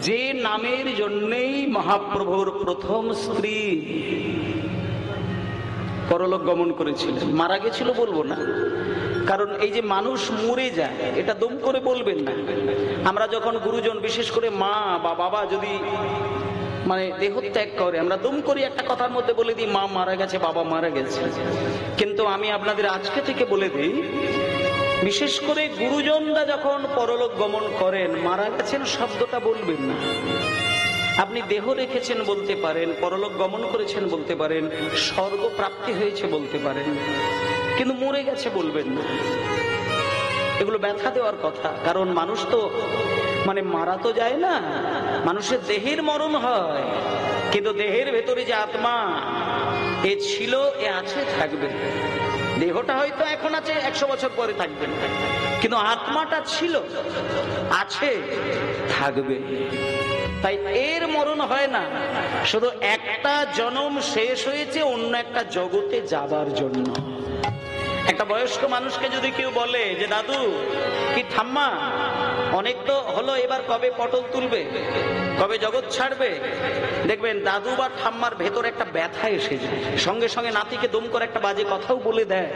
যে নামের জন্যেই মহাপ্রভুর প্রথম স্ত্রী পরলোক গমন করেছিলেন। মারা গেছিল বলবো না, কারণ এই যে মানুষ মরে যায় এটা দম করে বলবেন না। আমরা যখন গুরুজন, বিশেষ করে মা বা বাবা যদি মানে দেহত্যাগ করে, আমরা দম করি একটা কথার মধ্যে বলে দিই মা মারা গেছে, বাবা মারা গেছে। কিন্তু আমি আপনাদের আজকে থেকে বলে দিই, বিশেষ করে গুরুজনরা যখন পরলোক গমন করেন, মারা গেছেন শব্দটা বলবেন না। আপনি দেহ রেখেছেন বলতে পারেন, পরলোক গমন করেছেন বলতে পারেন, স্বর্গ প্রাপ্তি হয়েছে বলতে পারেন, কিন্তু মরে গেছে বলবেন না। এগুলো ব্যথা দেওয়ার কথা, কারণ মানুষ তো মানে মারা তো যায় না, মানুষের দেহের মরণ হয়, কিন্তু দেহের ভেতরে যে আত্মা এ ছিল, এ আছে, থাকবে। দেহটা হয়তো এখন আছে, 100 বছর পরে থাকবে, কিন্তু আত্মাটা ছিল, আছে, থাকবে। তাই এর মরণ হয় না, শুধু একটা জন্ম শেষ হয়েছে অন্য একটা জগতে যাবার জন্য। একটা বয়স্ক মানুষকে যদি কেউ বলে যে দাদু কি ঠাম্মা অনেক তো হলো, এবার কবে পটল তুলবে, কবে জগৎ ছাড়বে, দেখবেন দাদু বা ঠাম্মার ভেতর একটা ব্যথা এসে যায়, সঙ্গে সঙ্গে নাতিকে দম করে একটা বাজে কথাও বলে দেয়।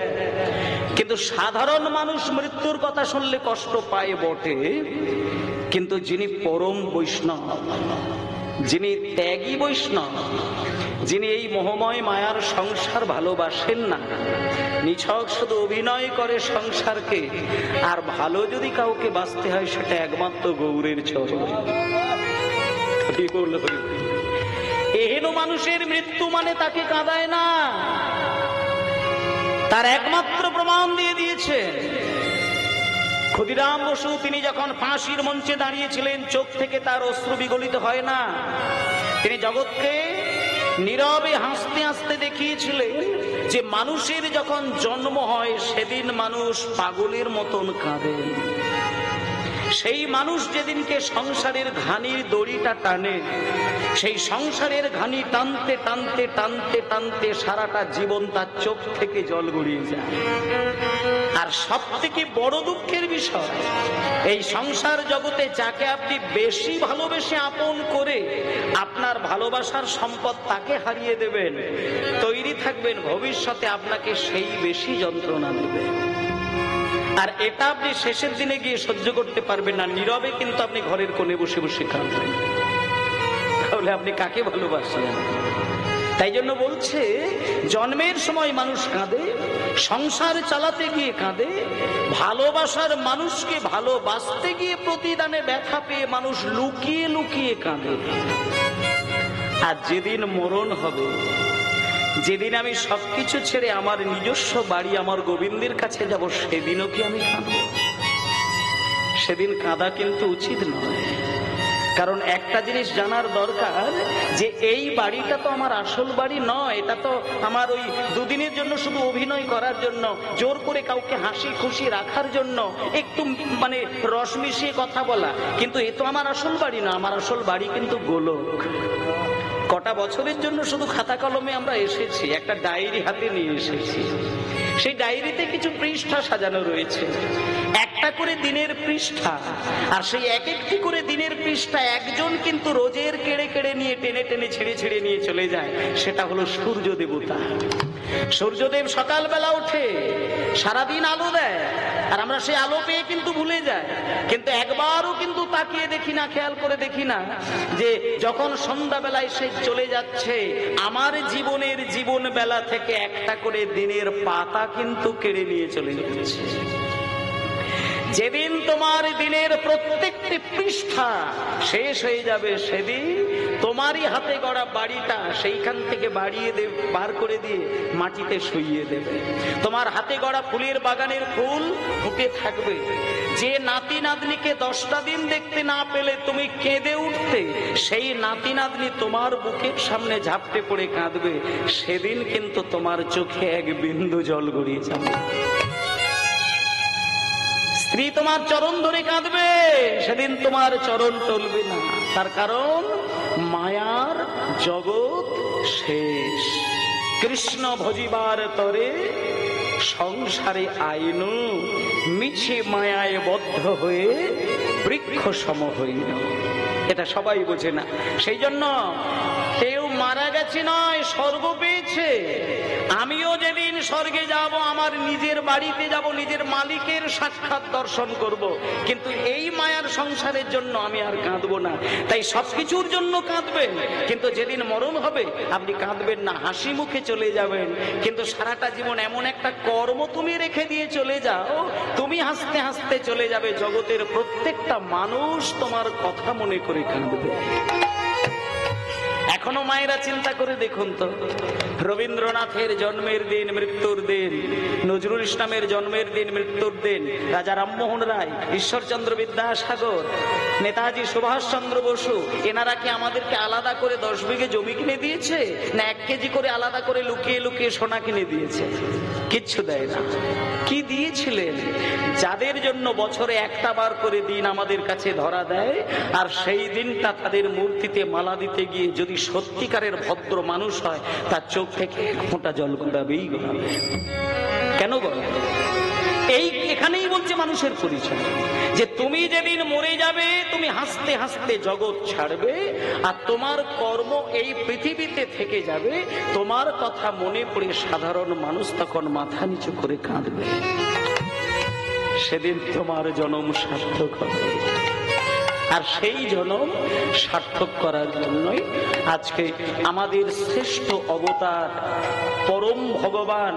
কিন্তু সাধারণ মানুষ মৃত্যুর কথা শুনলে কষ্ট পায় বটে, কিন্তু যিনি পরম বৈষ্ণব, যিনি ত্যাগী বৈষ্ণব, যিনি এই মোহময় মায়ার সংসার ভালোবাসেন না, নিছক শুধু অভিনয় করে সংসারকে, আর ভালো যদি কাউকে বাঁচতে হয় সেটা একমাত্র গৌরের চরণে। এহেন মানুষের মৃত্যু মানে তাকে কাঁদায় না, তার একমাত্র প্রমাণ দিয়ে দিয়েছেন ক্ষুদিরাম বসু। তিনি যখন ফাঁসির মঞ্চে দাঁড়িয়েছিলেন, চোখ থেকে তার অশ্রু বিগলিত হয় না, তিনি জগৎকে নীরবে হাসতে হাসতে দেখিয়েছিলেন যে মানুষের যখন জন্ম হয় সেদিন মানুষ পাগলের মতন কাঁদে, সেই মানুষ যেদিনকে সংসারের ঘানির দড়িটা টানে, সেই সংসারের ঘানি টানতে টানতে টানতে টানতে সারাটা জীবন তার চোখ থেকে জল গড়িয়ে যায়। আর সব থেকে বড় দুঃখের বিষয়, এই সংসার জগতে যাকে আপনি বেশি ভালোবেসে আপন করে আপনার ভালোবাসার সম্পদ তাকে হারিয়ে দেবেন, তৈরি থাকবেন ভবিষ্যতে আপনাকে সেই বেশি যন্ত্রণা দেবে। আর এটা আপনি শেষের দিনে গিয়ে সহ্য করতে পারবেন না, নীরবে কিন্তু আপনি ঘরের কোণে বসে বসে কাঁদবেন। তাহলে আপনি কাকে ভালোবাসলেন? তাই জন্য বলছে, জন্মের সময় মানুষ কাঁদে, সংসার চালাতে গিয়ে কাঁদে, ভালোবাসার মানুষকে ভালোবাসতে গিয়ে প্রতিদানে ব্যথা পেয়ে মানুষ লুকিয়ে লুকিয়ে কাঁদে। আর যেদিন মরণ হবে, যেদিন আমি সবকিছু ছেড়ে আমার নিজস্ব বাড়ি আমার গোবিন্দের কাছে যাব, সেদিনও কি আমি কাঁদব? সেদিন কাঁদা কিন্তু উচিত নয়। কারণ একটা জিনিস জানার দরকার, যে এই বাড়িটা তো আমার আসল বাড়ি নয়, এটা তো আমার ওই দুদিনের জন্য শুধু অভিনয় করার জন্য, জোর করে কাউকে হাসি খুশি রাখার জন্য একটু মানে রস মিশিয়ে কথা বলা, কিন্তু এ তো আমার আসল বাড়ি না। আমার আসল বাড়ি কিন্তু গোলক। কটা বছরের জন্য শুধু খাতা কলমে আমরা এসেছি, একটা ডায়েরি হাতে নিয়ে এসেছি, সেই ডায়েরিতে কিছু পৃষ্ঠা সাজানো রয়েছে, একটা করে দিনের পৃষ্ঠা, আর সেই এক একটি করে দিনের পৃষ্ঠা একজন কিন্তু রোজের কেড়ে কেড়ে নিয়ে টেনে টেনে ছেড়ে ছেড়ে নিয়ে চলে যায়। সেটা হলো সূর্য দেবতা। সূর্যদেব সকালবেলা উঠে সারাদিন আলো দেয়, আর আমরা সেই আলো পেয়ে কিন্তু ভুলে যাই, কিন্তু একবারও কিন্তু তাকিয়ে দেখি না, খেয়াল করে দেখি না যে যখন সন্ধ্যাবেলায় সে চলে যাচ্ছে, আমার জীবনের জীবন বেলা থেকে একটা করে দিনের পাতা কিন্তু কেড়ে নিয়ে চলে যাচ্ছে। যেদিন তোমার দিনের প্রত্যেকটি পৃষ্ঠা শেষ হয়ে যাবে, সেদিন তোমারই হাতে গড়া বাড়িটা সেইখান থেকে বাড়িয়ে দেবে, বার করে দিয়ে মাটিতে শুইয়ে দেবে। তোমার হাতে গড়া ফুলের বাগানের ফুল ফুটে থাকবে। যে নাতি নাতনিকে 10টা দিন দেখতে না পেলে তুমি কেঁদে উঠতে, সেই নাতি নাতনি তোমার বুকের সামনে ঝাপটে পড়ে কাঁদবে। সেদিন কিন্তু তোমার চোখে এক বিন্দু জল গড়িয়ে যাবে। স্ত্রী তোমার চরণ ধরে কাঁদবে, সেদিন তোমার চরণ টলবে না। তার কারণ মায়ার জগৎ শেষ। কৃষ্ণ ভজিবার তরে সংসারে আইনু, মিছে মায়ায় বদ্ধ হয়ে বৃক্ষ সম হইল। এটা সবাই বোঝে না। সেই জন্য কেউ মারা গেছে নয়, স্বর্গ পেয়েছে। আমিও যেদিন স্বর্গে যাব, আমার নিজের বাড়িতে যাব, নিজের মালিকের সাক্ষাৎ দর্শন করব, কিন্তু এই মায়ার সংসারের জন্য আমি আর কাঁদবো না। তাই সবকিছুর জন্য কাঁদবেন, কিন্তু যেদিন মরণ হবে আপনি কাঁদবেন না, হাসি মুখে চলে যাবেন। কিন্তু সারাটা জীবন এমন একটা কর্ম তুমি রেখে দিয়ে চলে যাও, তুমি হাসতে হাসতে চলে যাবে, জগতের প্রত্যেকটা মানুষ তোমার কথা মনে করে কাঁদবে। এখনো মায়েরা চিন্তা করে দেখুন তো, রবীন্দ্রনাথের জন্মের দিন, মৃত্যুর দিন, নজরুল ইসলামের জন্মের দিন, মৃত্যুর দিন, রাজা রামমোহন রায়, ঈশ্বরচন্দ্র বিদ্যাসাগর, নেতাজি সুভাষচন্দ্র বসু, এনারা কি আমাদেরকে আলাদা করে 10 বিঘে জমি কিনে দিয়েছে, না 1 কেজি করে আলাদা করে লুকিয়ে লুকিয়ে সোনা কিনে দিয়েছে? কিচ্ছু দেয় না। কি দিয়েছিলেন? যাদের জন্য বছরে একটা বার করে দিন আমাদের কাছে ধরা দেয়, আর সেই দিনটা তাদের মূর্তিতে মালা দিতে গিয়ে যদি সত্যিকারের ভদ্র মানুষ হয়, তার চোখ থেকে 1 ফোঁটা জল গড়াবেই গড়াবে। কেন গড়াবে? এই এখানেই বলছে মানুষের পরিচয়, যে তুমি যেদিন মরে যাবে তুমি হাসতে হাসতে জগৎ ছাড়বে, আর তোমার কর্ম এই পৃথিবীতে থেকে যাবে। তোমার কথা মনে পড়ে সাধারণ মানুষ তখন মাথা নিচু করে কাঁদবে। সেদিন তোমার জন্ম সার্থক হবে। আর সেই জন্ম সার্থক করার জন্যই আজকে আমাদের শ্রেষ্ঠ অবতার পরম ভগবান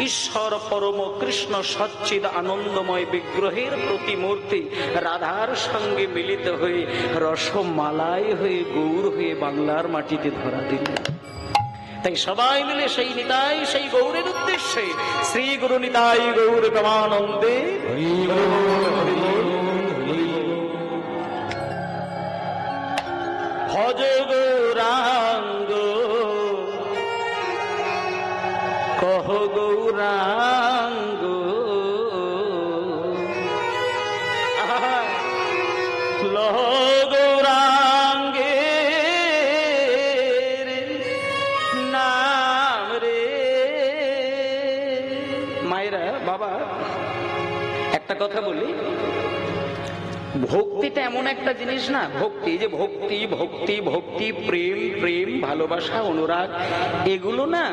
ঈশ্বর পরম কৃষ্ণ সচ্চিদ আনন্দময় বিগ্রহের প্রতিমূর্তি রাধার সঙ্গে মিলিত হয়ে রসমালাই হয়ে গৌর হয়ে বাংলার মাটিতে ধরা দিলেন। তাই সবাই মিলে সেই নিতাই, সেই গৌরের উদ্দেশ্যে শ্রী গুরু নিতাই গৌর প্রেমানন্দে ভজ গৌরাঙ্গ, কহ গৌরাঙ্গ, লহ গৌরাঙ্গের নাম রে। মায়েরা, বাবা, একটা কথা বলি, ভক্তিটা এমন একটা জিনিস না, ভক্তি যে ভক্তি ভক্তি ভক্তি, প্রেম প্রেম, ভালোবাসা, অনুরাগ, এগুলো না,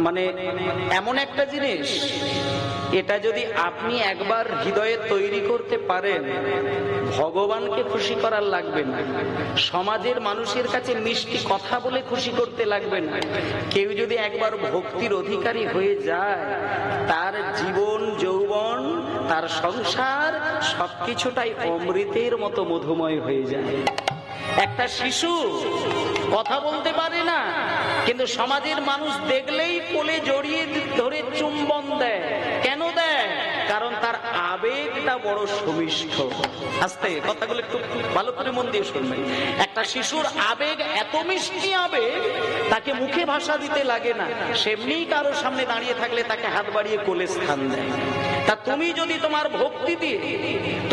মানে এমন একটা জিনিস, এটা যদি আপনি একবার হৃদয়ে তৈরি করতে পারেন, ভগবানকে খুশি করার লাগবে না, সমাজের মানুষের কাছে মিষ্টি কথা বলে খুশি করতে লাগবে না। কেউ যদি একবার ভক্তির অধিকারী হয়ে যায়, তার জীবন যৌবন, তার সংসার সবকিছুটাই অমৃতের মতো মধুময় হয়ে যায়। একটা শিশু কথা বলতে পারে না, কিন্তু সমাজের মানুষ দেখলেই কোলে জড়িয়ে ধরে চুম্বন দেয়। কেন দেয়? কারণ তার আবেগটা বড় সুমিষ্ঠ। আস্তে কথাগুলো একটু ভালো করে মন দিয়ে শুনবেন। একটা শিশুর আবেগ এত মিষ্টি আবেগ, তাকে মুখে ভাষা দিতে লাগে না, সেমনি কারোর সামনে দাঁড়িয়ে থাকলে তাকে হাত বাড়িয়ে কোলে স্থান দেয়। তা তুমি যদি তোমার ভক্তি দিয়ে,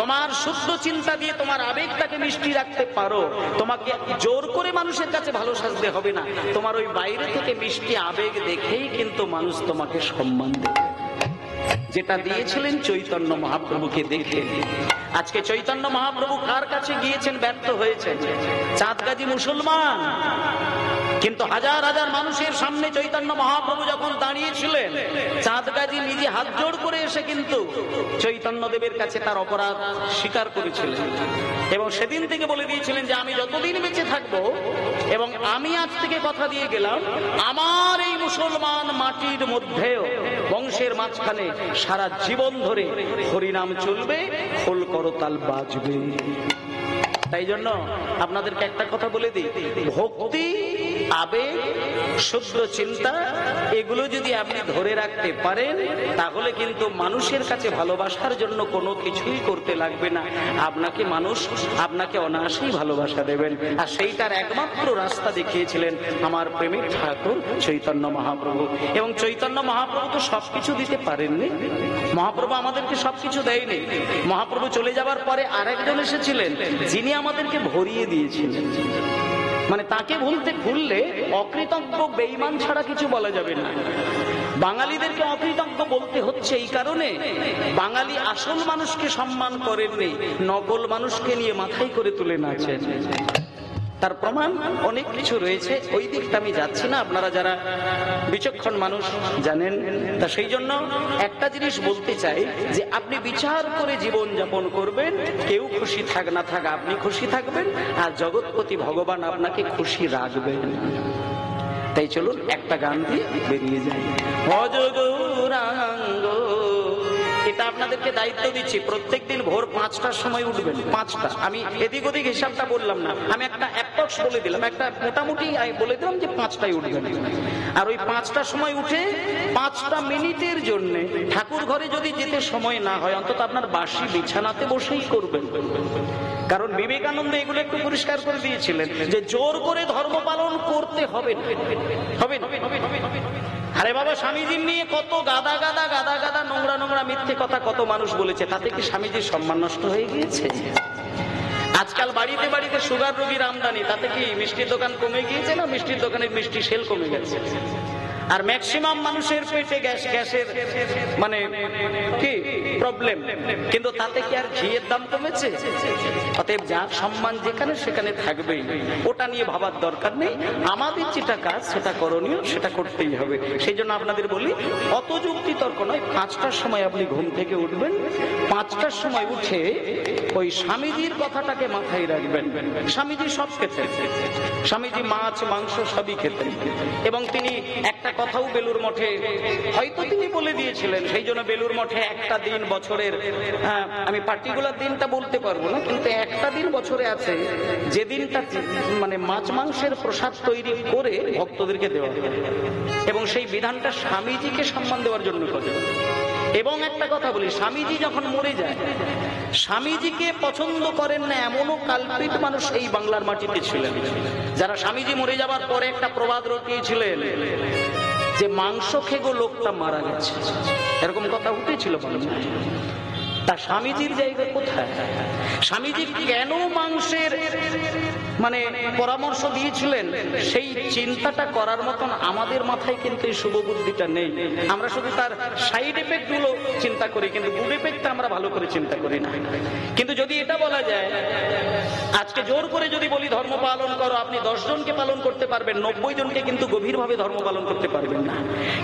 তোমার শুদ্ধ চিন্তা দিয়ে তোমার আবেগটাকে মিষ্টি রাখতে পারো, তোমাকে জোর করে মানুষের কাছে ভালো সাজতে হবে না। তোমার ওই বাইরে থেকে মিষ্টি আবেগ দেখেই কিন্তু মানুষ তোমাকে সম্মান দেবে, যেটা দিয়েছিলেন চৈতন্য মহাপ্রভুকে দেখে। আজকে চৈতন্য মহাপ্রভু কার কাছে গিয়েছেন? ব্যর্থ হয়েছেন। চাঁদগাজী মুসলমান, কিন্তু হাজার হাজার মানুষের সামনে চৈতন্য মহাপ্রভু যখন দাঁড়িয়েছিলেন, চাঁদগাজী নিজে হাত জোড় করে এসে কিন্তু চৈতন্য দেবের কাছে তার অপরাধ স্বীকার করেছিলেন, এবং সেদিন থেকে বলে দিয়েছিলেন যে আমি যতদিন বেঁচে থাকবো, এবং আমি আজ থেকে কথা দিয়ে গেলাম, আমার এই মুসলমান মাটির মধ্যেও বংশের মাঝখানে সারা জীবন ধরে হরিনাম চলবে, খোল করতাল বাজবে। তাই জন্য আপনাদেরকে একটা কথা বলে দিই, ভক্তি, আবেগ, শুদ্ধ চিন্তা, এগুলো যদি আপনি ধরে রাখতে পারেন, তাহলে কিন্তু মানুষের কাছে ভালোবাসার জন্য কোনো কিছুই করতে লাগবে না। আপনাকে মানুষ আপনাকে অনায়াসেই ভালোবাসা দেবেন। আর সেইটার একমাত্র রাস্তা দেখিয়েছিলেন আমার প্রেমিক ঠাকুর চৈতন্য মহাপ্রভু। এবং চৈতন্য মহাপ্রভু তো সবকিছু দিতে পারেননি, মহাপ্রভু আমাদেরকে সবকিছু দেয়নি। মহাপ্রভু চলে যাবার পরে আরেকজন এসেছিলেন, যিনি আমাদেরকে ভরিয়ে দিয়েছিলেন। মানে তাকে ভুললে অকৃতজ্ঞ বেঈমান ছাড়া কিছু বলা যাবে না। বাঙালিদেরকে অকৃতজ্ঞ বলতে হচ্ছে এই কারণে, বাঙালি আসল মানুষকে সম্মান করেননি, নকল মানুষকে নিয়ে মাথায় করে তুলে নাচেন। তার প্রমাণ অনেক কিছু রয়েছে, ওই দিকটা আমি যাচ্ছি না, আপনারা যারা বিচক্ষণ মানুষ জানেন। তা সেই জন্য একটা জিনিস বলতে চাই যে আপনি বিচার করে জীবন যাপন করবেন, কেউ খুশি থাক না থাক আপনি খুশি থাকবেন, আর জগৎপতি ভগবান আপনাকে খুশি রাখবেন। তাই চলুন একটা গান দিয়ে বেরিয়ে যাই। ভজ গৌরাঙ্গ, এটা আপনাদেরকে দায়িত্ব দিচ্ছি, প্রত্যেকদিন ভোর 5টার সময় উঠবেন। 5টা, আমি এদিক ওদিক হিসাবটা বললাম না, আমি একটা অ্যাপ্রক্স বলে দিলাম, একটা মোটামুটি বলে দিলাম যে 5টায় উঠবেন। আর ওই 5টার সময় উঠে 5টা মিনিটের জন্য ঠাকুর ঘরে যদি যেতে সময় না হয়, অন্তত আপনার বাসি বিছানাতে বসেই করবেন। কারণ বিবেকানন্দ এগুলো একটু পরিষ্কার করে দিয়েছিলেন যে জোর করে ধর্ম পালন করতে হবে না, হবে না। আরে বাবা, স্বামীজির নিয়ে কত গাদা গাদা গাদা গাদা নোংরা নোংরা মিথ্যে কথা কত মানুষ বলেছে, তাতে কি স্বামীজির সম্মান নষ্ট হয়ে গিয়েছে? আজকাল বাড়িতে বাড়িতে সুগার রোগীর আমদানি, তাতে কি মিষ্টির দোকান কমে গিয়েছে না মিষ্টির দোকানের মিষ্টি সেল কমে গেছে? আর ম্যাক্সিমাম মানুষের পেটে গ্যাসের মানে কি প্রবলেম, কিন্তু তাতে কি আর ঘিয়ের দাম কমেছে? অতএব যার সম্মান যেখানে সেখানে থাকবেই, ওটা নিয়ে ভাবার দরকার নেই। আমাদের যেটা কাজ সেটা করণীয়, সেটা করতেই হবে। সেই জন্য আপনাদের বলি, অত যুক্তি তর্ক নয়, 5টার সময় আপনি ঘুম থেকে উঠবেন। 5টার সময় উঠে ওই স্বামীজির কথাটাকে মাথায় রাখবেন। স্বামীজি সব খেতেন, স্বামীজি মাছ মাংস সবই খেতেন, এবং তিনি একটা কথাও বেলুর মঠে হয়তো তিনি বলে দিয়েছিলেন, সেই জন্য বেলুর মঠে একটা দিন বছরের, আমি পার্টিকুলার দিনটা বলতে পারবো না, কিন্তু একটা দিন বছরে আছে যে দিনটা মানে মাছ মাংসের প্রসাদ তৈরি করে ভক্তদেরকে দেওয়া হয়, এবং সেই বিধানটা স্বামীজিকে সম্মান দেওয়ার জন্য করে। এবং একটা কথা বলি, স্বামীজি যখন মরে যায়, স্বামীজিকে পছন্দ করেন না এমনও কালপিট মানুষ এই বাংলার মাটিতে ছিলেন, যারা স্বামীজি মরে যাবার পরে একটা প্রবাদ রটিয়েছিলেন যে মাংস খেগো লোকটা মারা গেছে, এরকম কথা উঠেছিল। তা স্বামীজির জায়গা কোথায়? স্বামীজি কেন মাংসের মানে পরামর্শ দিয়েছিলেন, সেই চিন্তাটা করার মতন আমাদের মাথায় কিন্তু এই শুভ বুদ্ধিটা নেই। আমরা শুধু তার সাইড এফেক্ট গুলো চিন্তা করি, কিন্তু গুড এফেক্টটা আমরা ভালো করে চিন্তা করি না। কিন্তু যদি এটা বলা যায়, আজকে জোর করে যদি বলি ধর্ম পালন করো, আপনি 10 জনকে পালন করতে পারবেন, 90 জনকে কিন্তু গভীরভাবে ধর্ম পালন করতে পারবেন না।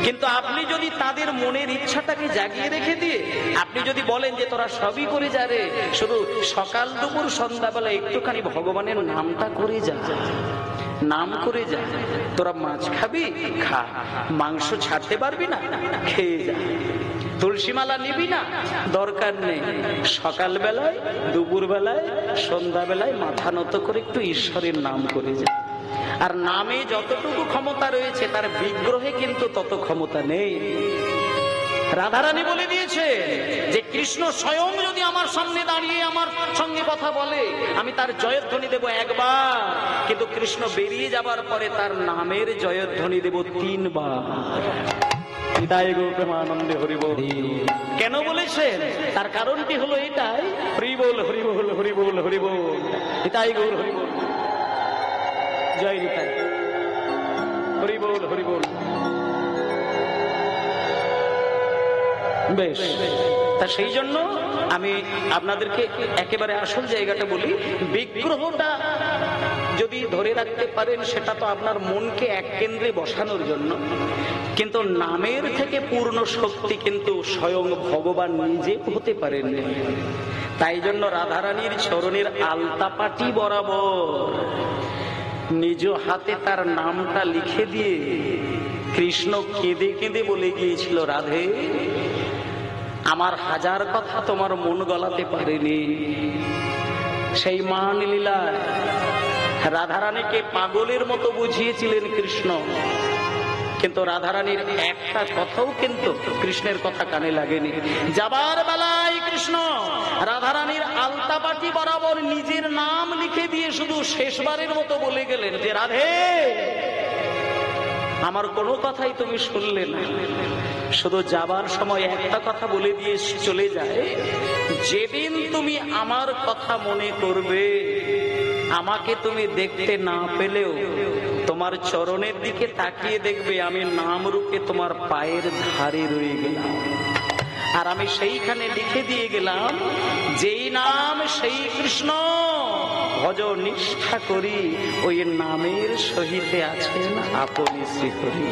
কিন্তু আপনি যদি তাদের মনের ইচ্ছাটাকে জাগিয়ে রেখে দিয়ে আপনি যদি বলেন যে তোরা সবই করে যা রে, শুধু সকাল দুপুর সন্ধ্যাবেলা একটুখানি ভগবানের নামটা করে যা, নাম করে যা, তোরা মাছ খাবি খা, মাংস ছাড়তে পারবি না খেয়ে যা, তুলসী মালা নিবি না দরকার নেই, সকাল বেলায় দুপুর বেলায় সন্ধ্যা বেলায় মাথা নত করে একটু ঈশ্বরের নাম করে যা। আর নামে যতটুকু ক্ষমতা রয়েছে তার বিগ্রহে কিন্তু তত ক্ষমতা নেই। রাধারানী বলে দিয়েছে যে কৃষ্ণ স্বয়ং যদি আমার সামনে দাঁড়িয়ে আমার সঙ্গে কথা বলে, আমি তার জয়ধ্বনি দেব একবার, কিন্তু কৃষ্ণ বেরিয়ে যাবার পরে তার নামের জয়ধ্বনি দেব 3 বার। প্রেমানন্দে হরিবোল। কেন বলেছেন? তার কারণটি হলো এটাই, হরিবোল হরিবোল হরিবোল হরিবোল, নিতাই গৌর হরিবোল, জয় নিতাই, হরিবোল হরিবোল। বেশ, তা সেই জন্য আমি আপনাদেরকে একেবারে আসল জায়গাটা বলি, বিগ্রহটা যদি ধরে রাখতে পারেন সেটা তো আপনার মনকে এক কেন্দ্রে বসানোর জন্য, কিন্তু নামের থেকে পূর্ণ শক্তি কিন্তু স্বয়ং ভগবান নিজে হতে পারেন। তাই জন্য রাধারানীর চরণের আলতাপাটি বরাবর নিজ হাতে তার নামটা লিখে দিয়ে কৃষ্ণ কেঁদে কেঁদে বলে গিয়েছিল, রাধে আমার 1000 কথা তোমার মন গলাতে পারেনি। সেই মান লীলায় রাধারানীকে পাগলের মতো বুঝিয়েছিলেন কৃষ্ণ, কিন্তু রাধারানীর একটা কথাও কিন্তু কৃষ্ণের কথা কানে লাগেনি। যাবার বেলায় কৃষ্ণ রাধারানীর আলতাপাটি বরাবর নিজের নাম লিখে দিয়ে শুধু শেষবারের মতো বলে গেলেন যে রাধে আমার কোনো কথাই তুমি শুনলে না। শুধু যাবার সময় একটা কথা বলে দিয়ে চলে যায়, যেদিন তুমি আমার কথা মনে করবে, আমাকে তুমি দেখতে না পেলেও তোমার চরণের দিকে তাকিয়ে দেখবে আমি নাম রূপে তোমার পায়ের ধারে রয়ে গেলাম, আর আমি সেইখানে লিখে দিয়ে গেলাম যেই নাম সেই কৃষ্ণ, ভজ নিষ্ঠা করি ওই নামের সহিতে আছেন আপনি শ্রীহরি।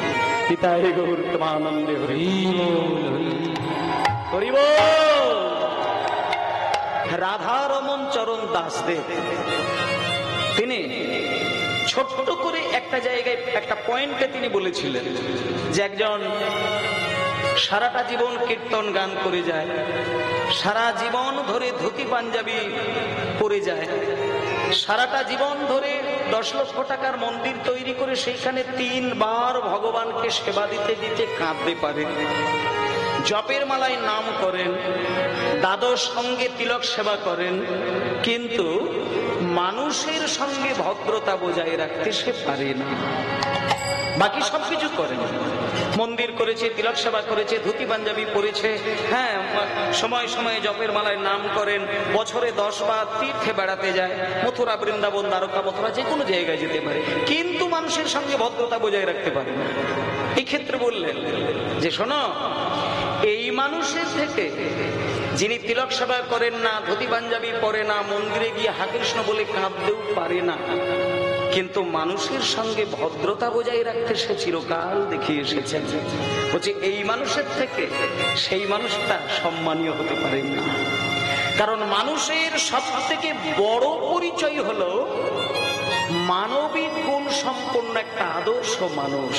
পিতায় গৌর প্রেমানন্দে হরি হরি বল। রাধারমন চরণ দাসদেব তিনি ছোট্ট করে একটা জায়গায় একটা পয়েন্টে তিনি বলেছিলেন যে একজন সারাটা জীবন কীর্তন গান করে যায়, সারা জীবন ধরে ধুতি পাঞ্জাবি পরে যায়, সারাটা জীবন ধরে 10 লক্ষ টাকার মন্দির তৈরি করে সেইখানে 3 বার ভগবানকে সেবা দিতে দিতে কাঁদতে পারে, জপের মালায় নাম করেন, দ্বাদশ সঙ্গে তিলক সেবা করেন, কিন্তু মানুষের সঙ্গে ভদ্রতা বজায় রাখতে সে পারে না। বাকি সবকিছু করেন, মন্দির করেছে, তিলক সেবা করেছে, ধুতি পাঞ্জাবি পরেছে, হ্যাঁ সময় সময়ে জপের মালায় নাম করেন, বছরে 10 বার তীর্থে বেড়াতে যায়, মথুরা বৃন্দাবন দ্বারকা মথুরা যে কোনো জায়গায় যেতে পারে, কিন্তু মানুষের সঙ্গে ভদ্রতা বজায় রাখতে পারে না। এই ক্ষেত্রে বললেন যে শোনো, এই মানুষের থেকে যিনি তিলক সেবা করেন না, ধুতি পাঞ্জাবি পরে না, মন্দিরে গিয়ে হা কৃষ্ণ বলে কাঁদতেও পারে না, কিন্তু মানুষের সঙ্গে ভদ্রতা বজায় রাখতে সে চিরকাল দেখিয়ে এসেছেন, বলছে এই মানুষের থেকে সেই মানুষটা সম্মানীয় হতে পারেন না। কারণ মানুষের সব থেকে বড় পরিচয় হলো মানবিক গুণ সম্পন্ন একটা আদর্শ মানুষ।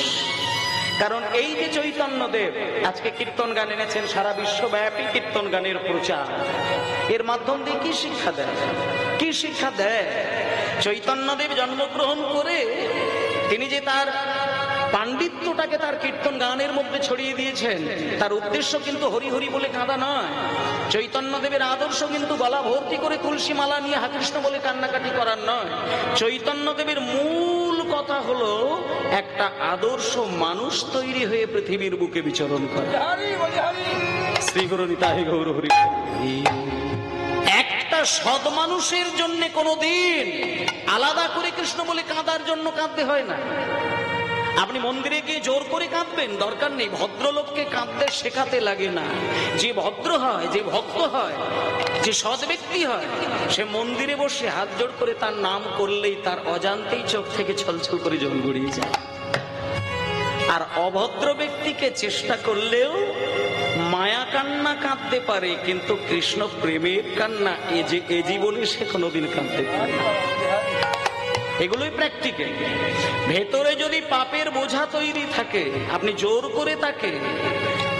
কারণ এই যে চৈতন্যদেব আজকে কীর্তন গান এনেছেন, সারা বিশ্বব্যাপী কীর্তন গানের প্রচার, এর মাধ্যম দিয়ে কি শিক্ষা দেয়? কি শিক্ষা দেয়? চৈতন্যদেব জন্মগ্রহণ করে তিনি যে তার পাণ্ডিত্যটাকে তার কীর্তন গানের মধ্যে ছড়িয়ে দিয়েছেন, তার উদ্দেশ্য কিন্তু হরি হরি বলে কাঁদা নয়। চৈতন্যদেবের আদর্শ কিন্তু গলা ভর্তি করে তুলসী মালা নিয়ে হা কৃষ্ণ বলে কান্নাকাটি করার নয়। চৈতন্যদেবের মূল কথা হলো একটা আদর্শ মানুষ তৈরি হয়ে পৃথিবীর বুকে বিচরণ করে। শ্রী গুরু নিতাই গৌর হরি। একটা সৎ মানুষের জন্য কোনোদিন আলাদা করে কৃষ্ণ বলে কাঁদার জন্য কাঁদতে হয় না। আপনি মন্দিরে গিয়ে জোর করে কাঁদবেন, দরকার নেই। ভদ্রলোককে কাঁদতে শেখাতে লাগে না। যে ভদ্র হয়, যে ভক্ত হয়, যে সৎ ব্যক্তি হয়, সে মন্দিরে বসে হাত জোড় করে তার নাম করলেই তার অজান্তেই চোখ থেকে ছলছল করে জল গড়িয়ে যায়। আর অভদ্র ব্যক্তিকে চেষ্টা করলেও মায়া কান্না কাঁদতে পারে, কিন্তু কৃষ্ণ প্রেমের কান্না এ জীবনে সে কোনোদিন কাঁদতে পারে না। এগুলোই প্র্যাকটিক্যাল। ভেতরে যদি পাপের বোঝা তৈরি থাকে, আপনি জোর করে তাকে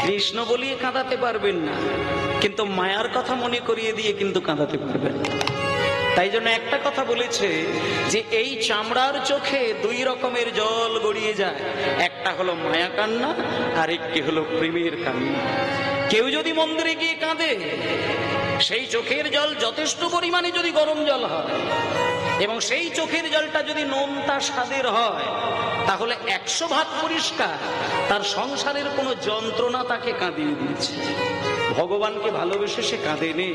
কৃষ্ণ বলিয়ে কাঁদাতে পারবেন না, কিন্তু মায়ার কথা মনে করিয়ে দিয়ে কিন্তু কাঁদাতে পারবেন। তাই জন্য একটা কথা বলেছে যে এই চামড়ার চোখে 2 রকমের জল গড়িয়ে যায়, একটা হলো মায়া কান্না, আর একটি হলো প্রেমের কান্না। কেউ যদি মন্দিরে গিয়ে কাঁদে, সেই চোখের জল যথেষ্ট পরিমাণে যদি গরম জল হয় এবং সেই চোখের জলটা যদি নোনতা স্বাদের হয়, তাহলে 100 ভাগ পরিষ্কার তার সংসারের কোনো যন্ত্রণা তাকে কাঁদিয়ে দিয়েছে। ভগবানকে ভালোবেসে সে কাঁদেনি।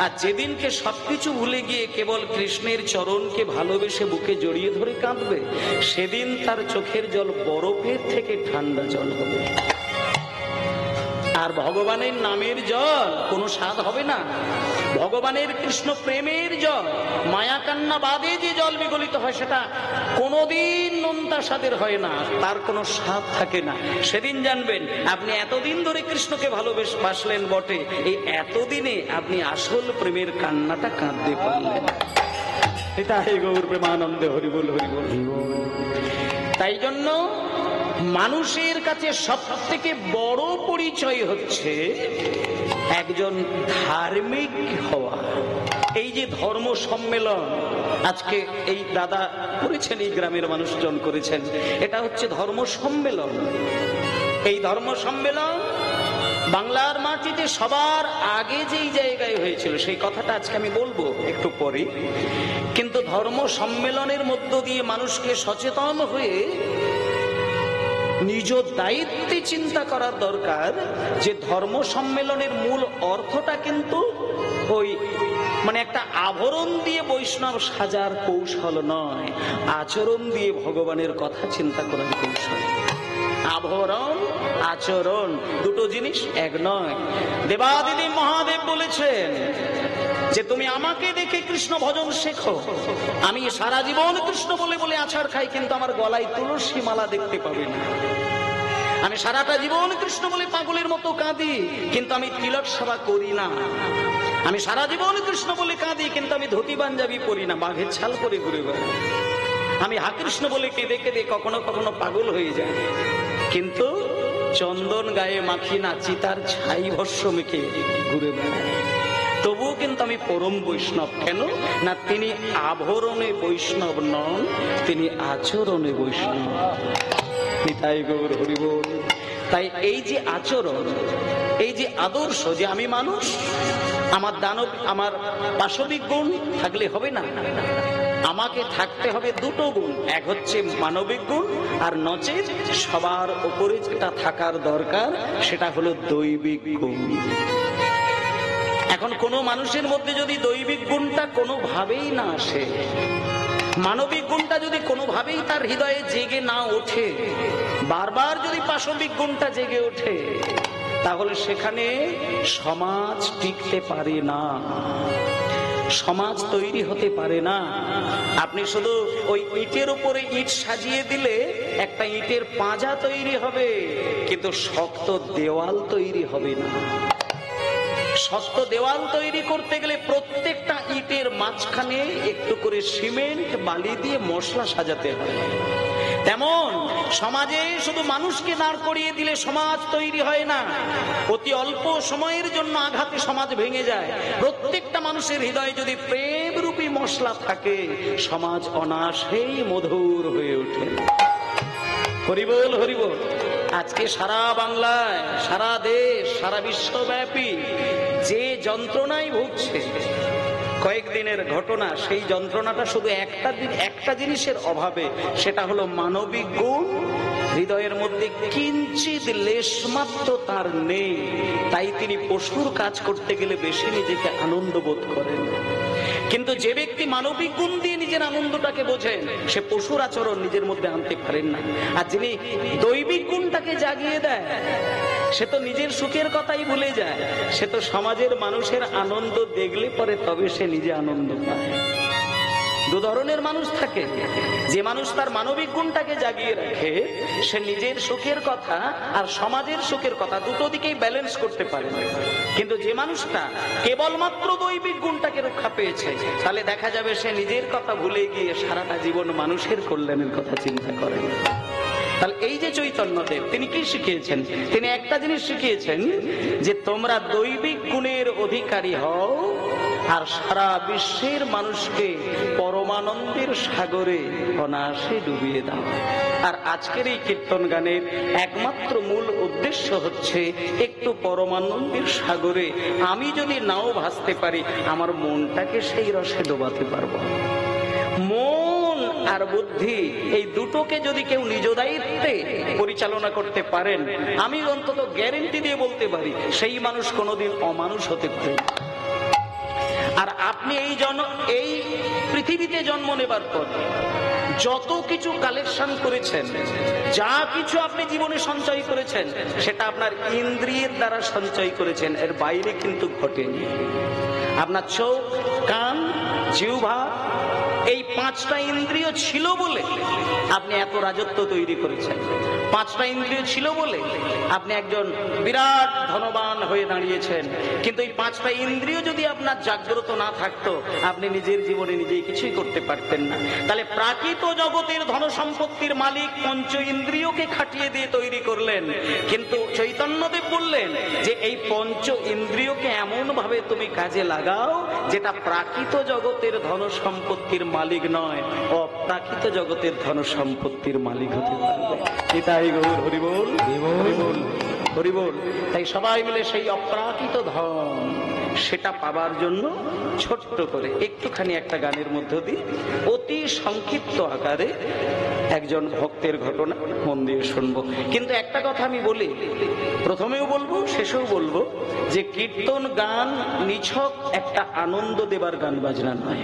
আর যেদিনকে সবকিছু ভুলে গিয়ে কেবল কৃষ্ণের চরণকে ভালোবেসে বুকে জড়িয়ে ধরে কাঁদবে, সেদিন তার চোখের জল বরফের থেকে ঠান্ডা জল হবে। আর ভগবানের নামের জল কোনো স্বাদ হবে না। ভগবানের কৃষ্ণ প্রেমের জল, মায়া কান্না বাদে যে জল বিগলিত হয়, সেটা কোনোদিন নোনতা স্বাদের হয় না, তার কোনো স্বাদ থাকে না। সেদিন জানবেন আপনি এতদিন ধরে কৃষ্ণকে ভালোবাসলেন বটে, এই এতদিনে আপনি আসল প্রেমের কান্নাটা কাঁদতে পারলেন। এটা হে গৌর প্রেমানন্দে হরিবল হরিবল। তাই জন্য মানুষের কাছে সব থেকে বড় পরিচয় হচ্ছে একজন ধার্মিক হওয়া। এই যে ধর্ম সম্মেলন আজকে এই দাদা করেছেন, এই গ্রামের মানুষজন করেছেন, এটা হচ্ছে ধর্ম সম্মেলন। এই ধর্ম সম্মেলন বাংলার মাটিতে সবার আগে যেই জায়গায় হয়েছিল, সেই কথাটা আজকে আমি বলবো একটু পরে। কিন্তু ধর্ম সম্মেলনের মধ্য দিয়ে মানুষকে সচেতন হয়ে নিজ দায়িত্বে চিন্তা করার দরকার যে ধর্ম সম্মেলনের মূল অর্থটা কিন্তু ওই মানে একটা আভরণ দিয়ে বৈষ্ণব সাজার কৌশল নয়, আচরণ দিয়ে ভগবানের কথা চিন্তা করার কৌশল। আভরণ আচরণ দুটো জিনিস এক নয়। দেবাদিদেব মহাদেব বলেছেন যে তুমি আমাকে দেখে কৃষ্ণ ভজন শেখো। আমি সারা জীবন কৃষ্ণ বলে বলে আছাড় খাই, কিন্তু আমার গলায় তুলসী মালা দেখতে পাবে না। আমি সারাটা জীবন কৃষ্ণ বলে পাগলের মতো কাঁদি, কিন্তু আমি তিলক সেবা করি না। আমি সারা জীবন কৃষ্ণ বলে কাঁদি, কিন্তু আমি ধুতি পাঞ্জাবি পরি না, বাঘের ছাল পরে ঘুরে বেড়াই। আমি হা কৃষ্ণ বলে কেঁদে কেঁদে কখনো কখনো পাগল হয়ে যায়, কিন্তু চন্দন গায়ে মাখি না, চিতার ছাই ভস্য মেখে ঘুরে বেড়াই। তবুও কিন্তু আমি পরম বৈষ্ণব। কেন না, তিনি আভরণে বৈষ্ণব নন, তিনি আচরণে বৈষ্ণব। নিতাই গৌর হরি বল। তাই এই যে আচরণ, এই যে আদর্শ, যে আমি মানুষ, আমার দানব, আমার পাশবিক গুণ থাকলে হবে না, আমাকে থাকতে হবে দুটো গুণ। এক হচ্ছে মানবিক গুণ, আর নচেত সবার উপরে যেটা থাকার দরকার সেটা হলো দৈবিক গুণ। এখন কোনো মানুষের মধ্যে যদি দৈবিক গুণটা কোনোভাবেই না আসে, মানবিক গুণটা যদি কোনোভাবেই তার হৃদয়ে জেগে না ওঠে, বারবার যদি পাশবিক গুণটা জেগে ওঠে, তাহলে সেখানে সমাজ টিকতে পারে না, সমাজ তৈরি হতে পারে না। আপনি শুধু ওই ইটের উপরে ইট সাজিয়ে দিলে একটা ইটের পাঁজা তৈরি হবে, কিন্তু শক্ত দেওয়াল তৈরি হবে না। শক্ত দেওয়াল তৈরি করতে গেলে প্রত্যেকটা ইটের মাঝখানে একটু করে সিমেন্ট বালি দিয়ে মশলা সাজাতে হয়। তেমন সমাজে শুধু মানুষকে দাঁড় করিয়ে দিলে সমাজ তৈরি হয় না। অতি অল্প সময়ের জন্য আঘাতে সমাজ ভেঙে যায়। প্রত্যেকটা মানুষের হৃদয়ে যদি প্রেম রূপী মশলা থাকে, সমাজ অনায়াসেই মধুর হয়ে ওঠে। হরিবোল হরিবোল। আজকে সারা বাংলায়, সারা দেশ, সারা বিশ্বব্যাপী যে যন্ত্রণায় ভুগছে, কয়েকদিনের ঘটনা, সেই যন্ত্রণাটা শুধু একটা জিনিসের অভাবে, সেটা হলো মানবিক গুণ হৃদয়ের মধ্যে কিঞ্চিত লেশমাত্র তার নেই। তাই তিনি পশুর কাজ করতে গেলে বেশি নিজেকে আনন্দ বোধ করেন। কিন্তু যে ব্যক্তি মানবিক গুণ দিয়ে নিজের আনন্দটাকে বোঝেন, সে পশুর আচরণ নিজের মধ্যে আনতে পারেন না। আর যিনি দৈবিক গুণটাকে জাগিয়ে দেয়, সে তো নিজের সুখের কথাই ভুলে যায়। সে তো সমাজের মানুষের আনন্দ দেখলে পরে তবে সে নিজে আনন্দ পায়। দু ধরনের মানুষ থাকে। যে মানুষ তার মানবিক গুণটাকে জাগিয়ে রাখে, সে নিজের সুখের কথা আর সমাজের সুখের কথা দুটো দিকেই ব্যালেন্স করতে পারে। কিন্তু যে মানুষটা কেবলমাত্র দৈবিক গুণটাকে রক্ষা পেয়েছে, তাহলে দেখা যাবে সে নিজের কথা ভুলে গিয়ে সারাটা জীবন মানুষের কল্যাণের কথা চিন্তা করে। তাহলে এই যে চৈতন্যদেব, তিনি কি শিখিয়েছেন? তিনি একটা জিনিস শিখিয়েছেন, যে তোমরা দৈবিক গুণের অধিকারী হও আর সারা বিশ্বের মানুষকে পরমানন্দের সাগরে অনায়াসে ডুবিয়ে দাও। আর আজকের এই কীর্তন গানের একমাত্র মূল উদ্দেশ্য হচ্ছে একটু পরমানন্দের সাগরে আমি যদি নাও ভাসতে পারি, আমার মনটাকে সেই রসে ডোবাতে পারবো। মন আর বুদ্ধি এই দুটোকে যদি কেউ নিজ দায়িত্বে পরিচালনা করতে পারেন, আমি অন্তত গ্যারেন্টি দিয়ে বলতে পারি সেই মানুষ কোনোদিন অমানুষ হতে পারে। আর আপনি এই পৃথিবীতে জন্ম নেবার পর যত কিছু কালেকশন করেছেন, যা কিছু আপনি জীবনে সঞ্চয় করেছেন, সেটা আপনার ইন্দ্রিয়ের দ্বারা সঞ্চয় করেছেন, এর বাইরে কিন্তু ঘটেনি। আপনার চোখ, কান, জিহ্বা, এই পাঁচটা ইন্দ্রিয় ছিল বলে আপনি এত রাজত্ব তৈরি করেছেন। পাঁচটা ইন্দ্রিয় ছিল বলে আপনি একজন বিরাট ধনবান হয়ে দাঁড়িয়েছেন। কিন্তু এই পাঁচটা ইন্দ্রিয় যদি আপনার জাগ্রত না থাকতো, আপনি নিজের জীবনে নিজেই কিছুই করতে পারতেন না। তাহলে প্রাকৃত জগতের ধন সম্পত্তির মালিক পঞ্চ ইন্দ্রিয়কে খাটিয়ে দিয়ে তৈরি করলেন। কিন্তু চৈতন্যদেব বললেন যে এই পঞ্চ ইন্দ্রিয়কে এমন ভাবে তুমি কাজে লাগাও যেটা প্রাকৃত জগতের ধন সম্পত্তির মালিক নয়, অপ্রাকৃত জগতের ধন সম্পত্তির মালিক হতে পারবে। এটাই গৌর হরিবোল হরিবোল হরিবোল। তাই সবাই মিলে সেই অপ্রাকৃত ধন, সেটা পাবার জন্য ছোট্ট করে একটুখানি একটা গানের মধ্য দিয়ে অতি সংক্ষিপ্ত আকারে একজন ভক্তের ঘটনা মন দিয়ে শুনবো। কিন্তু একটা কথা আমি বলি, প্রথমেও বলবো শেষেও বলবো, যে কীর্তন গান নিছক একটা আনন্দ দেবার গান বাজনা নয়।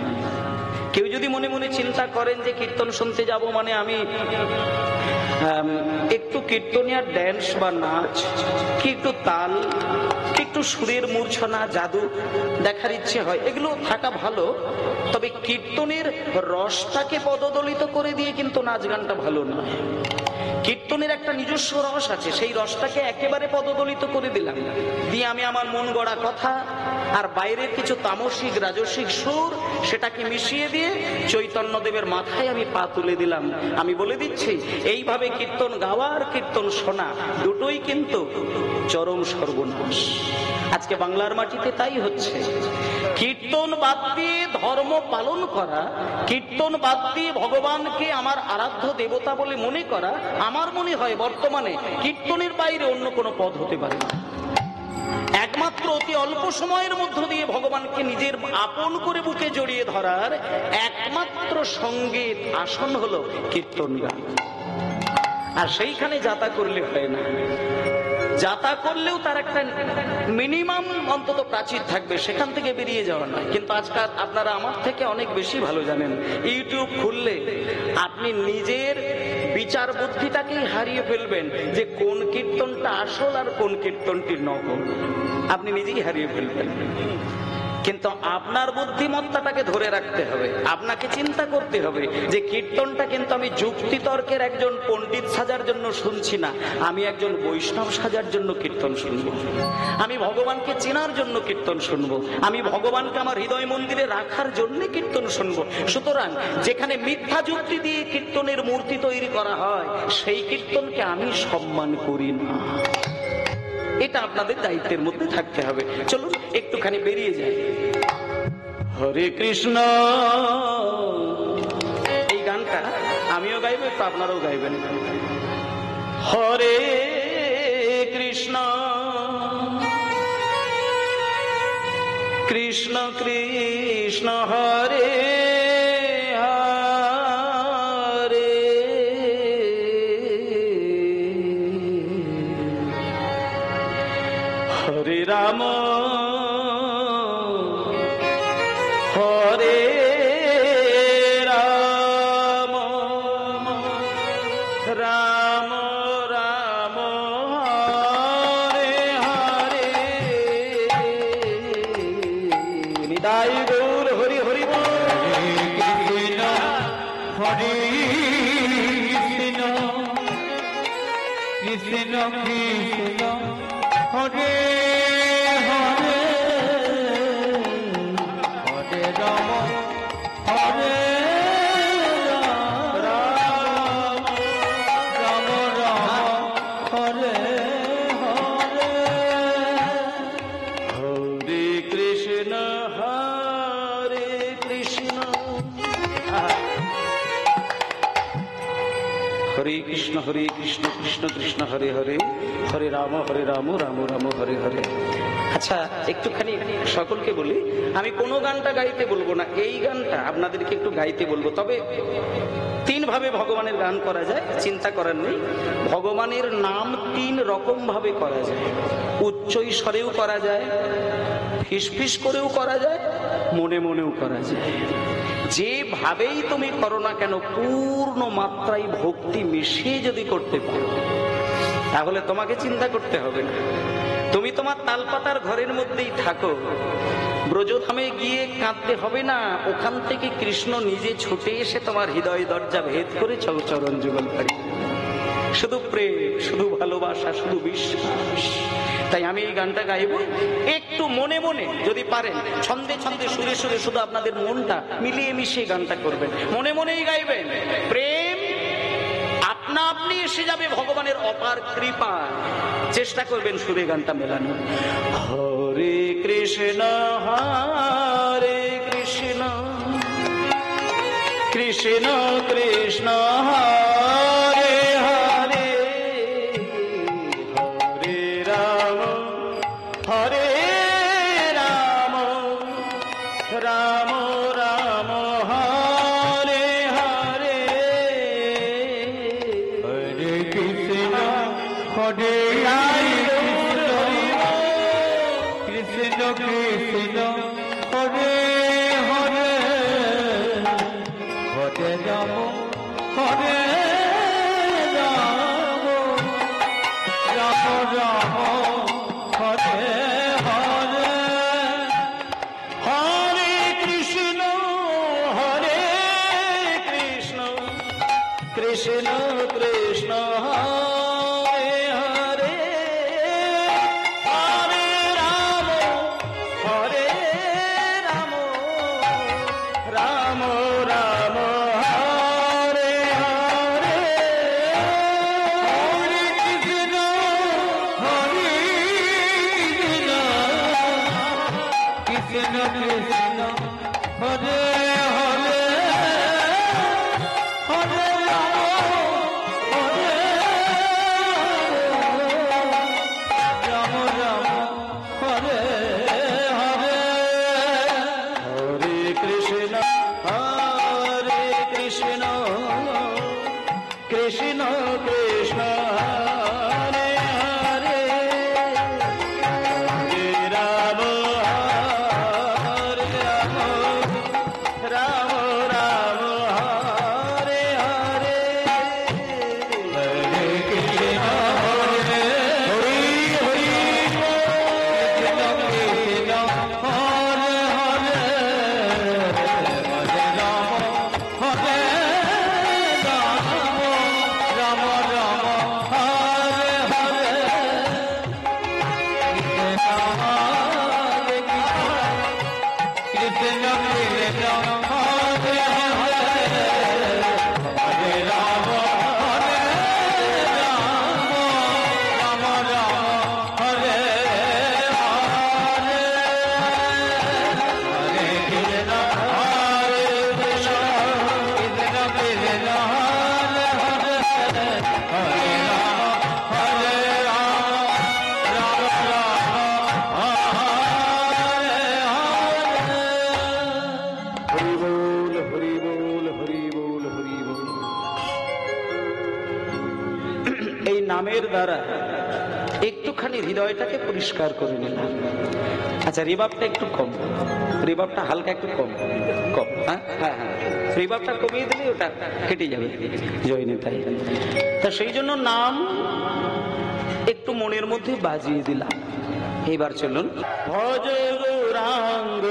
কেউ যদি মনে মনে চিন্তা করেন যে কীর্তন শুনতে যাব মানে আমি একটু কীর্তনিয়ার ড্যান্স বা নাচ, কি একটু তাল, একটু সুরের মূর্ছনা, জাদু দেখার ইচ্ছে হয়, এগুলো থাকা ভালো। তবে কীর্তনের রসটাকে পদদলিত করে দিয়ে কিন্তু নাচ গানটা ভালো নয়। কীর্তনের একটা নিজস্ব রস আছে, সেই রসটাকে একেবারে পদদলিত করে দিলাম, দিয়ে আমি আমার মন গড়া কথা আর বাইরের কিছু তামসিক রাজসিক সুর সেটাকে মিশিয়ে দিয়ে চৈতন্যদেবের মাথায় আমি পা তুলে দিলাম। আমি বলে দিচ্ছি, এইভাবে কীর্তন গাওয়া আর কীর্তন শোনা দুটোই কিন্তু চরম সর্বনাশ। আজকে বাংলার মাটিতে তাই হচ্ছে। কীর্তন বাদ দিয়ে ধর্ম পালন করা, কীর্তন বাদ দিয়ে ভগবানকে আমার আরাধ্য দেবতা বলে মনে করা, আমার মনে হয় বর্তমানে কীর্তনের বাইরে অন্য কোনো পথ হতে পারে না। একমাত্র অতি অল্প সময়ের মধ্য দিয়ে ভগবানকে নিজের আপন করে বুকে জড়িয়ে ধরার একমাত্র সঙ্গীত আসন হলো কীর্তন গান। আর সেইখানে যাতা করলে হয় না। যাতা করলেও তার একটা মিনিমাম অন্তত প্রাচীর থাকবে, সেখান থেকে বেরিয়ে যাওয়া নয়। কিন্তু আজকাল আপনারা আমার থেকে অনেক বেশি ভালো জানেন, ইউটিউব খুললে আপনি নিজের বিচার বুদ্ধিটাকেই হারিয়ে ফেলবেন যে কোন কীর্তনটা আসল আর কোন কীর্তনটি নকল, আপনি নিজেই হারিয়ে ফেলবেন। কিন্তু আপনার বুদ্ধিমত্তাটাকে ধরে রাখতে হবে। আপনাকে চিন্তা করতে হবে যে কীর্তনটা কিন্তু আমি যুক্তিতর্কের একজন পণ্ডিত সাজার জন্য শুনছি না, আমি একজন বৈষ্ণব সাজার জন্য কীর্তন শুনবো, আমি ভগবানকে চেনার জন্য কীর্তন শুনবো, আমি ভগবানকে আমার হৃদয় মন্দিরে রাখার জন্য কীর্তন শুনবো। সুতরাং যেখানে মিথ্যা যুক্তি দিয়ে কীর্তনের মূর্তি তৈরি করা হয়, সেই কীর্তনকে আমি সম্মান করি না। এটা আপনাদের দায়িত্বের মধ্যে থাকতে হবে। চলুন একটুখানি বেরিয়ে যাই। হরে কৃষ্ণ, এই গানটা আমিও গাইব, একটু আপনারাও গাইবেন। হরে কৃষ্ণ কৃষ্ণ কৃষ্ণ হরে হরে রাম হরে রাম রাম রাম হরে হরে। নিতাই গৌর হরি হরি কৃষ্ণ হরে কৃষ্ণ কৃষ্ণ কৃষ্ণ হরে হরে হরে রাম হরে রাম রাম রাম হরে হরে হরে কৃষ্ণ হরে কৃষ্ণ। হরে কৃষ্ণ হরে কৃষ্ণ কৃষ্ণ কৃষ্ণ হরে হরে হরে রাম রাম রাম হরে হরে। আচ্ছা, একটুখানি সকলকে বলি, আমি কোনো গানটা গাইতে বলবো না, এই গানটা আপনাদেরকে একটু গাইতে বলবো। তবে তিন ভাবে ভগবানের গান করা যায়, চিন্তা করার নেই। ভগবানের নাম তিন রকম ভাবে করা যায়। উচ্চ স্বরেও করা যায়, ফিসফিস করেও করা যায়, মনে মনেও করা যায়। যেভাবেই তুমি করো না কেন, পূর্ণ মাত্রায় ভক্তি মিশিয়ে যদি করতে পারো, তাহলে তোমাকে চিন্তা করতে হবে না। তুমি তোমার তালপাতার ঘরের মধ্যেই থাকো, ব্রজধামে গিয়ে কাঁদতে হবে না। ওখান থেকে কৃষ্ণ নিজে ছুটে এসে তোমার হৃদয় দরজা ভেদ করে চরণ যুগল পারি। শুধু প্রেম, শুধু ভালোবাসা, শুধু বিশ্বাস। তাই আমি এই গানটা গাইব, একটু মনে মনে যদি পারেন, ছন্দে ছন্দে সুরে সুরে শুধু আপনাদের মনটা মিলিয়ে মিশিয়ে গানটা করবেন, মনে মনেই গাইবেন। প্রেম আপনা আপনি এসে যাবে ভগবানের অপার কৃপা। চেষ্টা করবেন সুরে গানটা মেলানো। হরে কৃষ্ণ হরে কৃষ্ণ কৃষ্ণ কৃষ্ণ হরে হরে হরে রাম হরে রাম রাম হরে রাম রাম রাম হরে হরে হরে কৃষ্ণ কৃষ্ণ কৃষ্ণ হরে হরে হরে রাম রাম রাম হরে হরে হরে কৃষ্ণ কৃষ্ণ কৃষ্ণ হরে হরে হরে রাম হরে রাম রাম হরে হরে হরে কৃষ্ণ কৃষ্ণ কৃষ্ণ হরে হরে হরে রাম রাম রাম হরে হরে হরে কৃষ্ণ হরে হরি হরি কৃষ্ণ কৃষ্ণ হরে হরে হরে রাম হরে রাম রাম রাম হরে হরে কৃষ্ণ কৃষ্ণ কৃষ্ণ হরে হরে হরে রাম হরে রাম রাম রাম হরে হরে হরে কৃষ্ণ হরে কৃষ্ণ কৃষ্ণ কৃষ্ণ হরে হরে হরে রাম হরে রাম রাম রাম হরে হরে হরি বল হরি বল হরি বল হরি বল। এই নামের দ্বারা একটুখানি হৃদয়টাকে পরিষ্কার করে নিলাম। আচ্ছা, রিবাবটা একটু কম, রিবাবটা হালকা একটু কম কম, হ্যাঁ হ্যাঁ হ্যাঁ, রিবাবটা কমিয়ে দিলে ওটা কেটে যাবে। জয় নিতাই। তা সেই জন্য নাম একটু মনের মধ্যে বাজিয়ে দিলাম। এবার চলুন। ভজ গৌরাঙ্গ